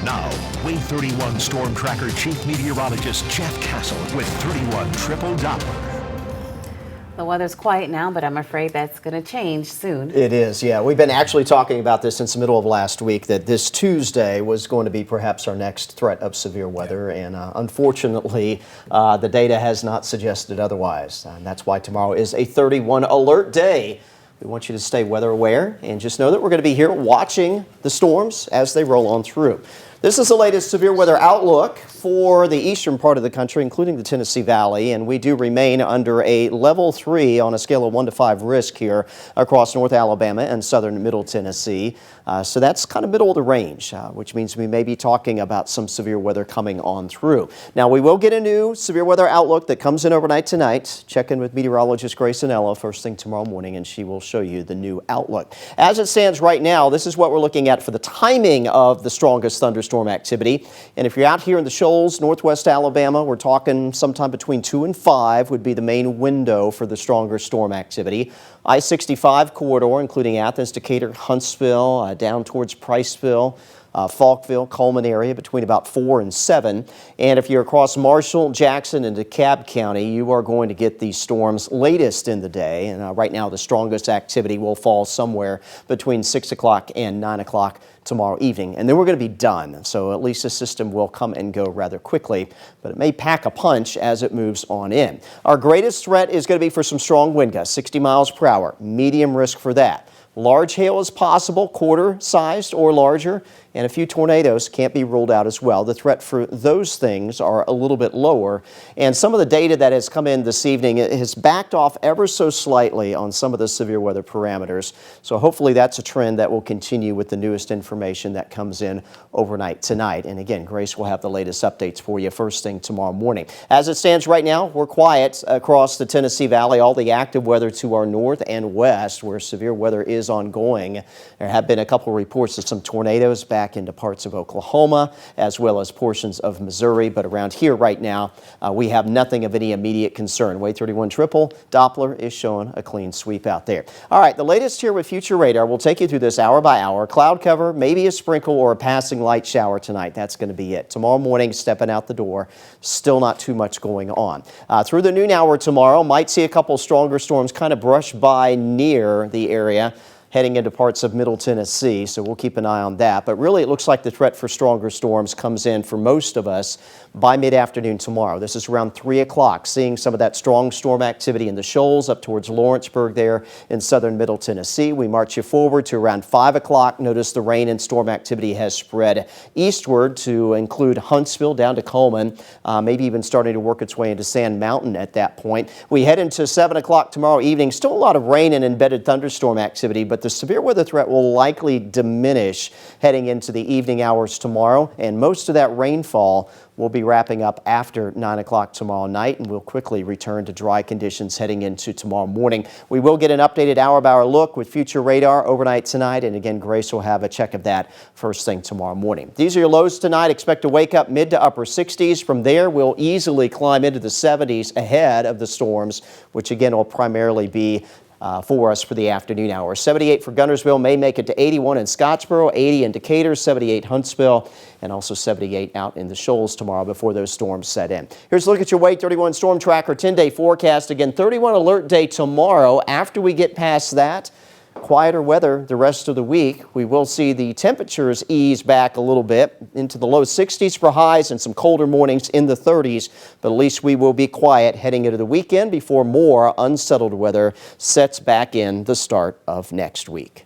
Now, Wave 31 Storm Tracker Chief Meteorologist Jeff Castle with 31 Triple Doppler. The weather's quiet now, but I'm afraid that's going to change soon. It is, yeah. We've been actually talking about this since the middle of last week, that this Tuesday was going to be perhaps our next threat of severe weather. And unfortunately, the data has not suggested otherwise. And that's why tomorrow is a 31 alert day. We want you to stay weather aware and just know that we're going to be here watching the storms as they roll on through. This is the latest severe weather outlook for the eastern part of the country, including the Tennessee Valley, and we do remain under a level 3 on a scale of 1 to 5 risk here across North Alabama and southern Middle Tennessee. So that's kind of middle of the range, which means we may be talking about some severe weather coming on through. Now, we will get a new severe weather outlook that comes in overnight tonight. Check in with meteorologist Grace Anello first thing tomorrow morning, and she will show you the new outlook. As it stands right now, this is what we're looking at for the timing of the strongest thunderstorm activity. And if you're out here in the Shoals, northwest Alabama, we're talking sometime between 2 and 5 would be the main window for the stronger storm activity. I-65 corridor, including Athens, Decatur, Huntsville, down towards Priceville, Falkville, Coleman area between about 4 and 7. And if you're across Marshall, Jackson, and DeKalb County, you are going to get these storms latest in the day. And right now, the strongest activity will fall somewhere between 6 o'clock and 9 o'clock tomorrow evening. And then we're going to be done. So at least the system will come and go rather quickly, but it may pack a punch as it moves on in. Our greatest threat is going to be for some strong wind gusts, 60 miles per hour, medium risk for that. Large hail is possible, quarter-sized or larger, and a few tornadoes can't be ruled out as well. The threat for those things are a little bit lower, and some of the data that has come in this evening has backed off ever so slightly on some of the severe weather parameters. So hopefully that's a trend that will continue with the newest information that comes in overnight tonight. And again, Grace will have the latest updates for you first thing tomorrow morning. As it stands right now, we're quiet across the Tennessee Valley, all the active weather to our north and west where severe weather is ongoing. There have been a couple reports of some tornadoes back into parts of Oklahoma as well as portions of Missouri, but around here right now we have nothing of any immediate concern. Wave 31 Triple Doppler is showing a clean sweep out there. All right, the latest here with Future Radar. We'll take you through this hour by hour. Cloud cover, maybe a sprinkle or a passing light shower tonight. That's going to be it. Tomorrow morning, stepping out the door, still not too much going on. Through the noon hour tomorrow, might see a couple stronger storms kind of brush by near the area, heading into parts of Middle Tennessee, so we'll keep an eye on that. But really, it looks like the threat for stronger storms comes in for most of us by mid-afternoon tomorrow. This is around 3 o'clock, seeing some of that strong storm activity in the Shoals up towards Lawrenceburg there in southern Middle Tennessee. We march you forward to around 5 o'clock. Notice the rain and storm activity has spread eastward to include Huntsville down to Coleman, maybe even starting to work its way into Sand Mountain at that point. We head into 7 o'clock tomorrow evening. Still a lot of rain and embedded thunderstorm activity, but the severe weather threat will likely diminish heading into the evening hours tomorrow, and most of that rainfall will be wrapping up after 9 o'clock tomorrow night, and we'll quickly return to dry conditions heading into tomorrow morning. We will get an updated hour-by-hour look with Future Radar overnight tonight, and again, Grace will have a check of that first thing tomorrow morning. These are your lows tonight. Expect to wake up mid to upper 60s. From there, we'll easily climb into the 70s ahead of the storms, which again will primarily be for us for the afternoon hours. 78 for Guntersville, may make it to 81 in Scottsboro, 80 in Decatur, 78 Huntsville, and also 78 out in the Shoals tomorrow before those storms set in. Here's a look at your Wave 31 Storm Tracker 10-day forecast. Again, 31 alert day tomorrow. After we get past that, quieter weather the rest of the week. We will see the temperatures ease back a little bit into the low 60s for highs and some colder mornings in the 30s, but at least we will be quiet heading into the weekend before more unsettled weather sets back in the start of next week.